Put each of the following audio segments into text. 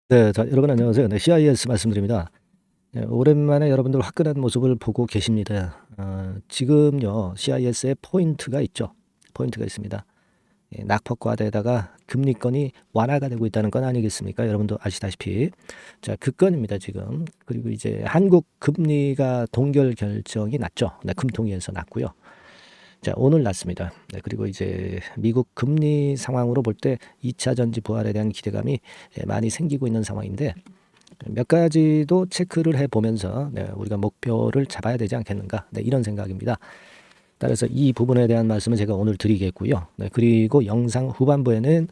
네. 자, 여러분 안녕하세요. 네, CIS 말씀드립니다. 네, 오랜만에 여러분들 화끈한 모습을 보고 계십니다. 지금요 CIS에 포인트가 있죠. 포인트가 있습니다. 예, 낙폭과대에다가 금리권이 완화가 되고 있다는 건 아니겠습니까? 여러분도 아시다시피. 자, 그 건입니다 지금. 그리고 이제 한국 금리가 동결 결정이 났죠. 네, 금통위에서 났고요. 자, 오늘 났습니다. 네, 그리고 이제 미국 금리 상황으로 볼 때 2차 전지 부활에 대한 기대감이 많이 생기고 있는 상황인데, 몇 가지도 체크를 해보면서 네, 우리가 목표를 잡아야 되지 않겠는가, 네, 이런 생각입니다. 따라서 이 부분에 대한 말씀을 제가 오늘 드리겠고요. 네, 그리고 영상 후반부에는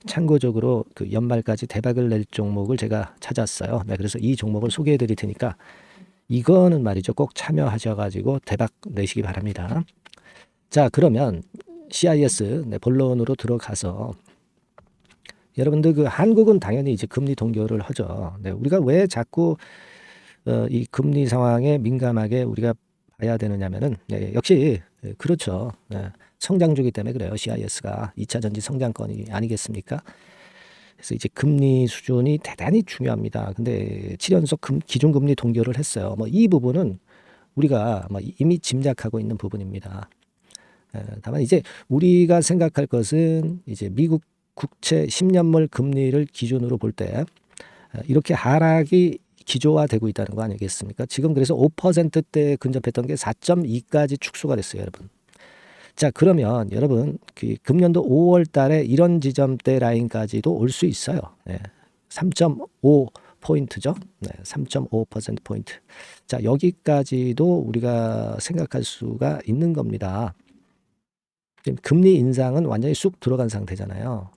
참고적으로 그 연말까지 대박을 낼 종목을 제가 찾았어요. 네, 그래서 이 종목을 소개해 드릴 테니까 이거는 말이죠, 꼭 참여하셔가지고 대박 내시기 바랍니다. 자, 그러면 CIS 네, 본론으로 들어가서 여러분들 그 한국은 당연히 이제 금리 동결을 하죠. 네, 우리가 왜 자꾸 이 금리 상황에 민감하게 우리가 봐야 되느냐면은 네, 역시 그렇죠. 네, 성장주기 때문에 그래요. CIS가 2차 전지 성장권이 아니겠습니까? 그래서 이제 금리 수준이 대단히 중요합니다. 근데 7연속 기준금리 동결을 했어요. 뭐 이 부분은 우리가 뭐 이미 짐작하고 있는 부분입니다. 다만 이제 우리가 생각할 것은 이제 미국 국채 10년물 금리를 기준으로 볼 때 이렇게 하락이 기조화되고 있다는 거 아니겠습니까? 지금 그래서 5%대에 근접했던 게 4.2까지 축소가 됐어요, 여러분. 자, 그러면 여러분 그 금년도 5월 달에 이런 지점대 라인까지도 올 수 있어요. 네. 3.5 포인트죠. 네, 3.5% 포인트. 자, 여기까지도 우리가 생각할 수가 있는 겁니다. 지금 금리 인상은 완전히 쑥 들어간 상태잖아요.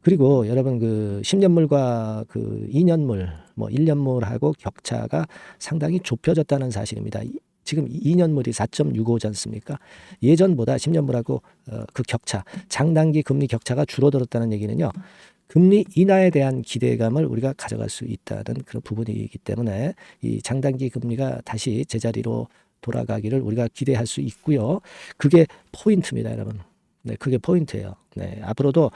그리고 여러분 그 10년물과 그 2년물, 뭐 1년물하고 격차가 상당히 좁혀졌다는 사실입니다. 지금 2년물이 4.65지 않습니까? 예전보다 10년물하고 그 격차, 장단기 금리 격차가 줄어들었다는 얘기는요. 금리 인하에 대한 기대감을 우리가 가져갈 수 있다는 그런 부분이기 때문에 이 장단기 금리가 다시 제자리로 돌아가기를 우리가 기대할 수 있고요. 그게 포인트입니다, 여러분. 네, 그게 포인트예요. 네, 앞으로도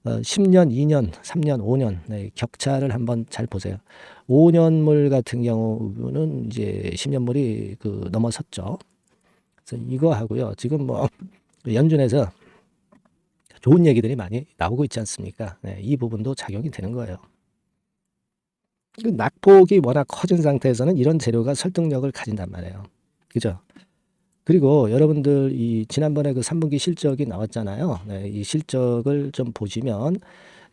10년, 2년, 3년, 5년 네, 격차를 한번 잘 보세요. 5년물 같은 경우는 이제 10년물이 그 넘어섰죠. 그래서 이거 하고요. 지금 뭐 연준에서 좋은 얘기들이 많이 나오고 있지 않습니까? 네, 이 부분도 작용이 되는 거예요. 그 낙폭이 워낙 커진 상태에서는 이런 재료가 설득력을 가진단 말이에요. 그죠? 그리고 여러분들 이 지난번에 그 3분기 실적이 나왔잖아요. 네, 이 실적을 좀 보시면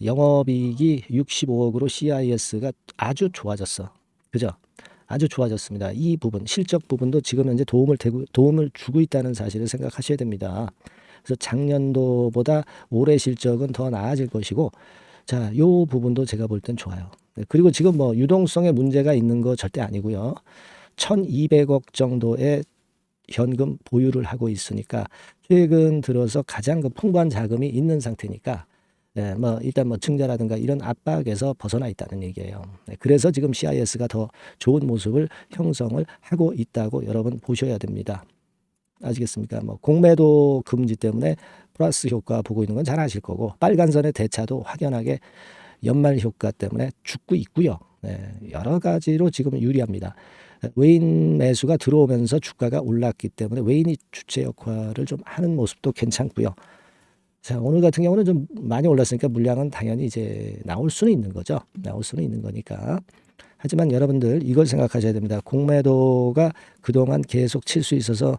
영업이익이 65억으로 CIS가 아주 좋아졌어. 그죠? 아주 좋아졌습니다. 이 부분, 실적 부분도 지금 현재 도움을 주고 있다는 사실을 생각하셔야 됩니다. 그래서 작년도보다 올해 실적은 더 나아질 것이고, 자, 요 부분도 제가 볼 땐 좋아요. 네, 그리고 지금 뭐 유동성에 문제가 있는 거 절대 아니고요. 1,200억 정도의 현금 보유를 하고 있으니까 최근 들어서 가장 그 풍부한 자금이 있는 상태니까 네, 뭐 일단 뭐 증자라든가 이런 압박에서 벗어나 있다는 얘기예요. 네, 그래서 지금 CIS가 더 좋은 모습을 형성을 하고 있다고 여러분 보셔야 됩니다. 아시겠습니까? 뭐 공매도 금지 때문에 플러스 효과 보고 있는 건 잘 아실 거고 빨간선의 대차도 확연하게 연말 효과 때문에 죽고 있고요. 네, 여러 가지로 지금 유리합니다. 외인 매수가 들어오면서 주가가 올랐기 때문에 외인이 주체 역할을 좀 하는 모습도 괜찮고요. 자, 오늘 같은 경우는 좀 많이 올랐으니까 물량은 당연히 이제 나올 수는 있는 거죠. 나올 수는 있는 거니까. 하지만 여러분들 이걸 생각하셔야 됩니다. 공매도가 그동안 계속 칠 수 있어서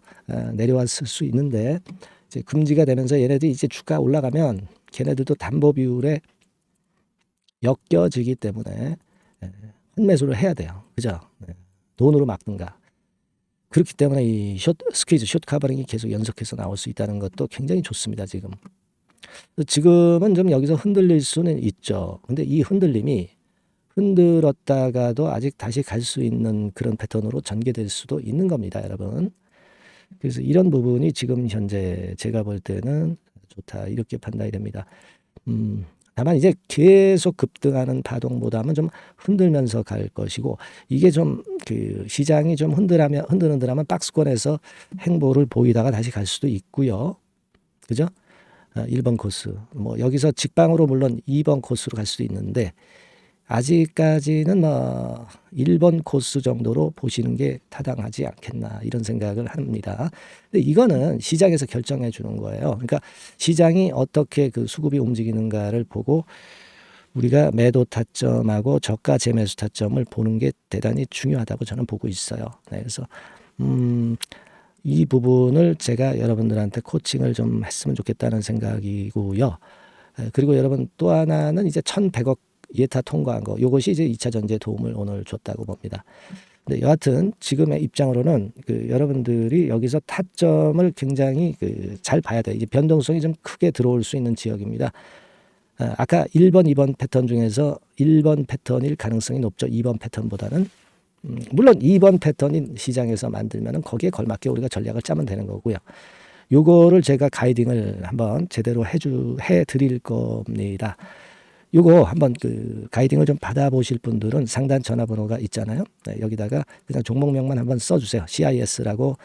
내려왔을 수 있는데 이제 금지가 되면서 얘네들이 이제 주가 올라가면 걔네들도 담보 비율에 엮여지기 때문에 환매수를 해야 돼요. 그죠? 네. 돈으로 막든가. 그렇기 때문에 이 스퀴즈, 숏 카버링이 계속 연속해서 나올 수 있다는 것도 굉장히 좋습니다, 지금. 지금은 좀 여기서 흔들릴 수는 있죠. 근데 이 흔들림이 흔들었다가도 아직 다시 갈 수 있는 그런 패턴으로 전개될 수도 있는 겁니다, 여러분. 그래서 이런 부분이 지금 현재 제가 볼 때는 좋다, 이렇게 판단이 됩니다. 다만 이제 계속 급등하는 파동보다는 좀 흔들면서 갈 것이고 이게 좀 그 시장이 좀 흔드는 듯하면 박스권에서 행보를 보이다가 다시 갈 수도 있고요. 그죠? 1번 코스. 뭐 여기서 직방으로 물론 2번 코스로 갈 수도 있는데 아직까지는 뭐 1번 코스 정도로 보시는 게 타당하지 않겠나 이런 생각을 합니다. 근데 이거는 시장에서 결정해 주는 거예요. 그러니까 시장이 어떻게 그 수급이 움직이는가를 보고 우리가 매도 타점하고 저가 재매수 타점을 보는 게 대단히 중요하다고 저는 보고 있어요. 네, 그래서 이 부분을 제가 여러분들한테 코칭을 좀 했으면 좋겠다는 생각이고요. 그리고 여러분 또 하나는 이제 1,100억 예타 통과한 거, 이것이 이제 2차 전지에 도움을 오늘 줬다고 봅니다. 근데 여하튼 지금의 입장으로는 그 여러분들이 여기서 타점을 굉장히 잘 봐야 돼요. 이제 변동성이 좀 크게 들어올 수 있는 지역입니다. 아까 1번, 2번 패턴 중에서 1번 패턴일 가능성이 높죠. 2번 패턴보다는. 물론 2번 패턴인 시장에서 만들면은 거기에 걸맞게 우리가 전략을 짜면 되는 거고요. 요거를 제가 가이딩을 한번 제대로 해 드릴 겁니다. 요거 한번 그 가이딩을 좀 받아보실 분들은 상단 전화번호가 있잖아요. 네, 여기다가 그냥 종목명만 한번 써주세요. CIS라고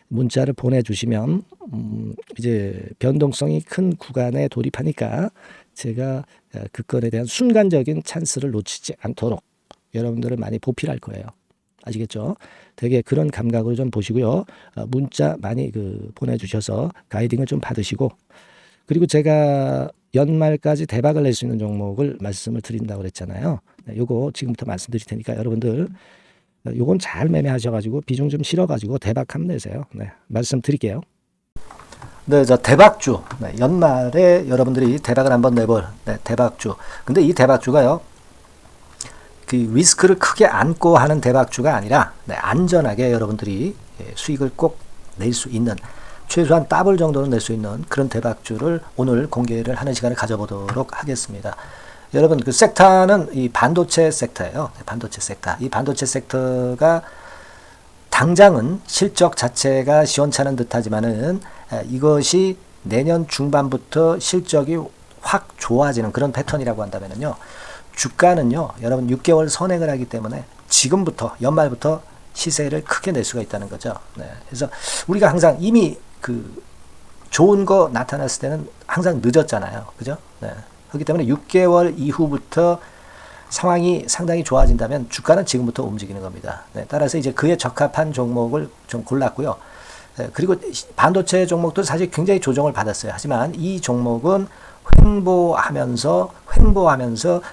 문자를 보내주시면 이제 변동성이 큰 구간에 돌입하니까 제가 그 건에 대한 순간적인 찬스를 놓치지 않도록 여러분들을 많이 보필할 거예요. 아시겠죠? 되게 그런 감각을 좀 보시고요. 문자 많이 보내주셔서 가이딩을 좀 받으시고, 그리고 제가 연말까지 대박을 낼 수 있는 종목을 말씀을 드린다고 그랬잖아요. 네, 요거 지금부터 말씀드릴 테니까 여러분들 요건 잘 매매하셔가지고 비중 좀 실어가지고 대박 한번 내세요. 네, 말씀드릴게요. 네, 저 대박주. 네, 연말에 여러분들이 대박을 한번 내볼 대박주. 근데 이 대박주가요, 그 리스크를 크게 안고 하는 대박주가 아니라 안전하게 여러분들이 수익을 꼭 낼 수 있는, 최소한 더블 정도는 낼 수 있는 그런 대박주를 오늘 공개를 하는 시간을 가져보도록 하겠습니다. 여러분, 그 섹터는 이 반도체 섹터예요. 반도체 섹터. 이 반도체 섹터가 당장은 실적 자체가 시원찮은 듯하지만은 이것이 내년 중반부터 실적이 확 좋아지는 그런 패턴이라고 한다면요. 주가는요, 여러분 6개월 선행을 하기 때문에 지금부터 연말부터 시세를 크게 낼 수가 있다는 거죠. 네. 그래서 우리가 항상 이미 그 좋은 거 나타났을 때는 항상 늦었잖아요. 그죠? 네. 그렇기 때문에 6개월 이후부터 상황이 상당히 좋아진다면 주가는 지금부터 움직이는 겁니다. 네. 따라서 이제 그에 적합한 종목을 좀 골랐고요. 네. 그리고 반도체 종목도 사실 굉장히 조정을 받았어요. 하지만 이 종목은 횡보하면서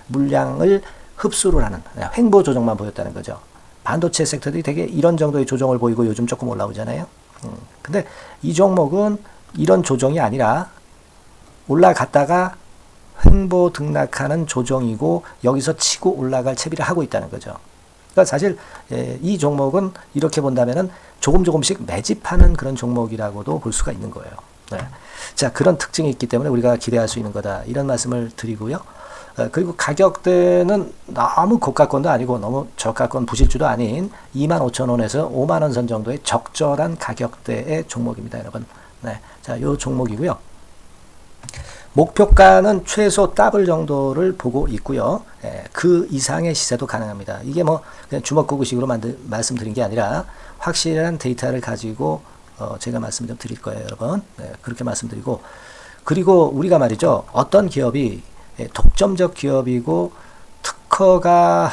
물량을 흡수를 하는 횡보 조정만 보였다는 거죠. 반도체 섹터들이 되게 이런 정도의 조정을 보이고 요즘 조금 올라오잖아요. 근데 이 종목은 이런 조정이 아니라 올라갔다가 횡보 등락하는 조정이고 여기서 치고 올라갈 채비를 하고 있다는 거죠. 그러니까 사실 이 종목은 이렇게 본다면은 조금씩 매집하는 그런 종목이라고도 볼 수가 있는 거예요. 네. 자, 그런 특징이 있기 때문에 우리가 기대할 수 있는 거다, 이런 말씀을 드리고요. 그리고 가격대는 너무 고가권도 아니고 너무 저가권 부실주도 아닌 25,000원에서 50,000원 선 정도의 적절한 가격대의 종목입니다, 여러분. 네. 자, 요 종목이고요. 목표가는 최소 더블 정도를 보고 있고요. 그 이상의 시세도 가능합니다. 이게 뭐 그냥 주먹구구식으로 말씀드린 게 아니라 확실한 데이터를 가지고 제가 말씀 좀 드릴 거예요, 여러분. 네, 그렇게 말씀드리고, 그리고 우리가 말이죠, 어떤 기업이 독점적 기업이고 특허가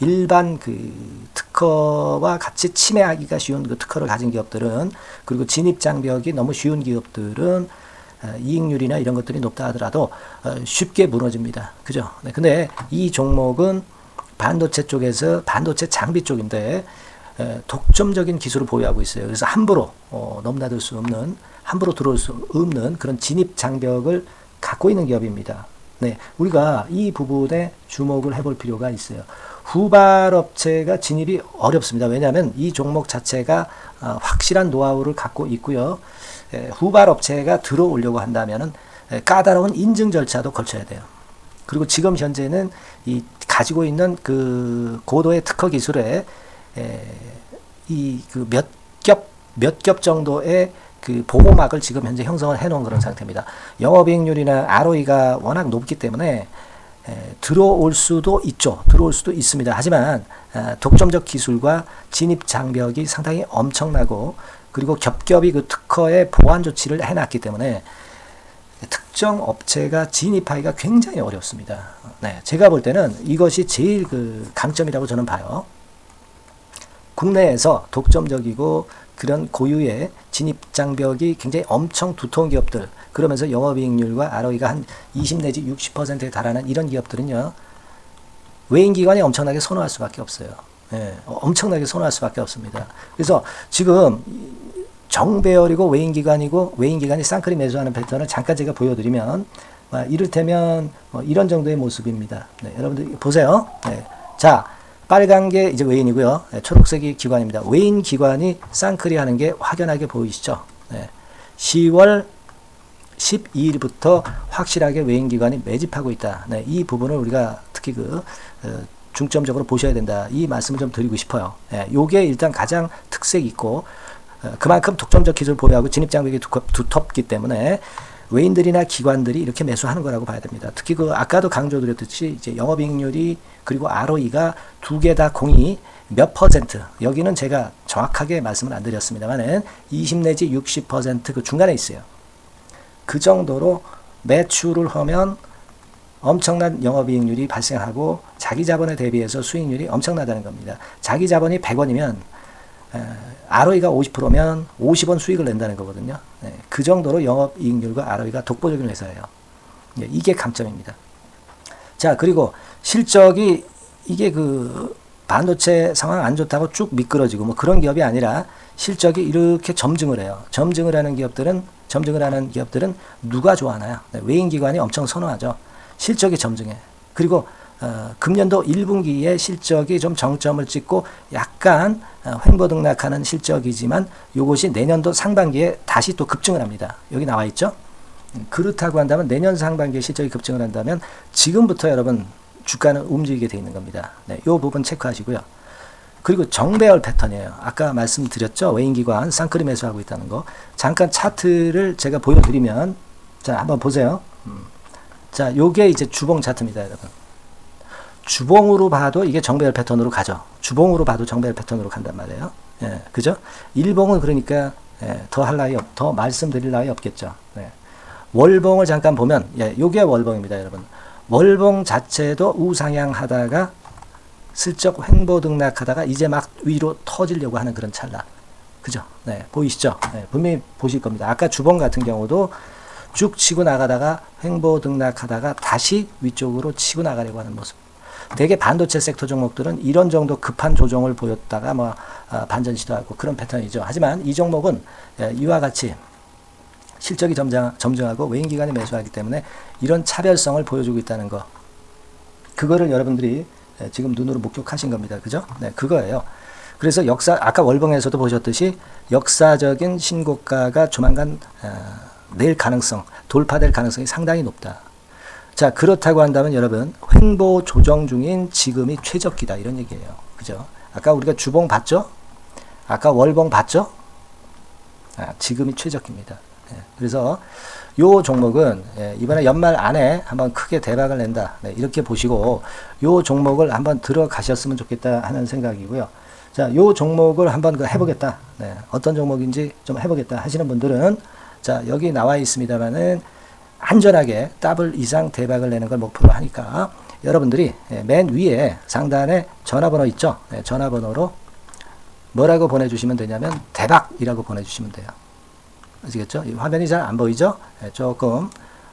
일반 그 특허와 같이 침해하기가 쉬운 그 특허를 가진 기업들은, 그리고 진입 장벽이 너무 쉬운 기업들은 이익률이나 이런 것들이 높다 하더라도 쉽게 무너집니다. 그죠? 네, 근데 이 종목은 반도체 쪽에서 반도체 장비 쪽인데 독점적인 기술을 보유하고 있어요. 그래서 함부로 넘나들 수 없는, 함부로 들어올 수 없는 그런 진입 장벽을 갖고 있는 기업입니다. 네, 우리가 이 부분에 주목을 해볼 필요가 있어요. 후발업체가 진입이 어렵습니다. 왜냐하면 이 종목 자체가 확실한 노하우를 갖고 있고요. 후발업체가 들어오려고 한다면은 까다로운 인증 절차도 거쳐야 돼요. 그리고 지금 현재는 이 가지고 있는 그 고도의 특허 기술에 이 그 몇 겹 정도의 그 보호막을 지금 현재 형성을 해놓은 그런 상태입니다. 영업이익률이나 ROE가 워낙 높기 때문에 들어올 수도 있죠. 들어올 수도 있습니다. 하지만 독점적 기술과 진입 장벽이 상당히 엄청나고, 그리고 겹겹이 그 특허의 보완 조치를 해놨기 때문에 특정 업체가 진입하기가 굉장히 어렵습니다. 네, 제가 볼 때는 이것이 제일 그 강점이라고 저는 봐요. 국내에서 독점적이고 그런 고유의 진입 장벽이 굉장히 엄청 두터운 기업들, 그러면서 영업이익률과 ROE가 한 20 내지 60%에 달하는 이런 기업들은요, 외인기관이 엄청나게 선호할 수밖에 없어요. 예, 엄청나게 선호할 수밖에 없습니다. 그래서 지금 정배열이고 외인기관이고 외인기관이 쌍끌이 매수하는 패턴을 잠깐 제가 보여드리면, 이를테면 이런 정도의 모습입니다. 네, 여러분들 보세요. 네, 자, 빨간 게 이제 외인이고요. 네, 초록색이 기관입니다. 외인 기관이 쌍끌이 하는 게 확연하게 보이시죠? 네, 10월 12일부터 확실하게 외인 기관이 매집하고 있다. 네, 이 부분을 우리가 특히 중점적으로 보셔야 된다. 이 말씀을 좀 드리고 싶어요. 네, 요게 일단 가장 특색이 있고, 그만큼 독점적 기술을 보유하고 진입 장벽이 두텁기 때문에 외인들이나 기관들이 이렇게 매수하는 거라고 봐야 됩니다. 특히 아까도 강조드렸듯이 이제 영업이익률이 그리고 ROE가 두 개 다 공이 몇 퍼센트, 여기는 제가 정확하게 말씀을 안 드렸습니다만은 20 내지 60% 그 중간에 있어요. 그 정도로 매출을 하면 엄청난 영업이익률이 발생하고 자기 자본에 대비해서 수익률이 엄청나다는 겁니다. 자기 자본이 100원이면 ROE가 50%면 50원 수익을 낸다는 거거든요. 네, 그 정도로 영업이익률과 ROE가 독보적인 회사예요. 네, 이게 강점입니다. 자, 그리고 실적이 이게 반도체 상황 안 좋다고 쭉 미끄러지고 뭐 그런 기업이 아니라 실적이 이렇게 점증을 해요. 점증을 하는 기업들은 누가 좋아하나요? 네, 외인기관이 엄청 선호하죠. 실적이 점증해. 그리고 금년도 1분기에 실적이 좀 정점을 찍고 약간 횡보등락하는 실적이지만 이것이 내년도 상반기에 다시 또 급증을 합니다. 여기 나와 있죠? 그렇다고 한다면 내년 상반기에 실적이 급증을 한다면 지금부터 여러분 주가는 움직이게 되어 있는 겁니다. 네, 이 부분 체크하시고요. 그리고 정배열 패턴이에요. 아까 말씀드렸죠? 외인기관 쌍끌이 매수하고 있다는 거. 잠깐 차트를 제가 보여드리면, 자, 한번 보세요. 자, 요게 이제 주봉 차트입니다, 여러분. 주봉으로 봐도 이게 정배열 패턴으로 가죠. 주봉으로 봐도 정배열 패턴으로 간단 말이에요. 예, 그죠? 일봉은 그러니까 더 할 나위 더 말씀드릴 나위 없겠죠. 네. 월봉을 잠깐 보면, 요게 월봉입니다, 여러분. 월봉 자체도 우상향 하다가 슬쩍 횡보등락하다가 이제 막 위로 터지려고 하는 그런 찰나. 그죠? 네, 보이시죠? 네, 분명히 보실 겁니다. 아까 주봉 같은 경우도 쭉 치고 나가다가 횡보등락하다가 다시 위쪽으로 치고 나가려고 하는 모습. 대개 반도체 섹터 종목들은 이런 정도 급한 조정을 보였다가 반전 시도하고 그런 패턴이죠. 하지만 이 종목은 이와 같이 실적이 점증하고 외인기관이 매수하기 때문에 이런 차별성을 보여주고 있다는 거. 그거를 여러분들이 지금 눈으로 목격하신 겁니다. 그죠? 네, 그거예요. 그래서 아까 월봉에서도 보셨듯이 역사적인 신고가가 조만간 돌파될 가능성이 상당히 높다. 자, 그렇다고 한다면 여러분, 횡보 조정 중인 지금이 최적기다. 이런 얘기예요. 그죠? 아까 우리가 주봉 봤죠? 아까 월봉 봤죠? 지금이 최적기입니다. 그래서 요 종목은 이번에 연말 안에 한번 크게 대박을 낸다. 네, 이렇게 보시고 요 종목을 한번 들어가셨으면 좋겠다 하는 생각이고요. 자, 요 종목을 한번 해보겠다. 네, 어떤 종목인지 좀 해보겠다 하시는 분들은 자, 여기 나와 있습니다만은 안전하게 더블 이상 대박을 내는 걸 목표로 하니까 여러분들이 맨 위에 상단에 전화번호 있죠? 네, 전화번호로 뭐라고 보내주시면 되냐면 대박이라고 보내주시면 돼요. 아시겠죠? 이 화면이 잘 안 보이죠? 네, 조금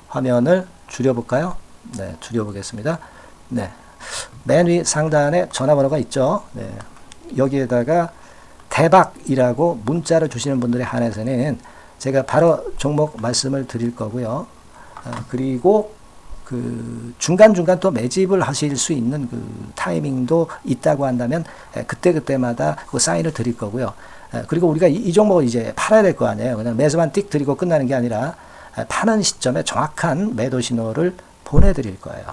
화면을 줄여볼까요? 네, 줄여보겠습니다. 네, 맨 위 상단에 전화번호가 있죠? 네, 여기에다가 대박이라고 문자를 주시는 분들에 한해서는 제가 바로 종목 말씀을 드릴 거고요. 그리고 중간중간 또 매집을 하실 수 있는 타이밍도 있다고 한다면 그때마다 그 사인을 드릴 거고요. 그리고 우리가 이 종목을 이제 팔아야 될 거 아니에요. 그냥 매수만 띡 드리고 끝나는 게 아니라 파는 시점에 정확한 매도 신호를 보내드릴 거예요.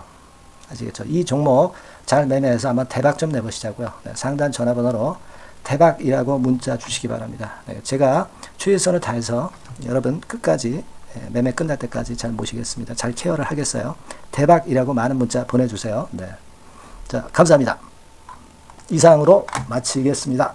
아시겠죠? 이 종목 잘 매매해서 한번 대박 좀 내보시자고요. 네, 상단 전화번호로 대박이라고 문자 주시기 바랍니다. 네, 제가 최선을 다해서 여러분 끝까지 매매 끝날 때까지 잘 모시겠습니다. 잘 케어를 하겠어요. 대박이라고 많은 문자 보내주세요. 네. 자, 감사합니다. 이상으로 마치겠습니다.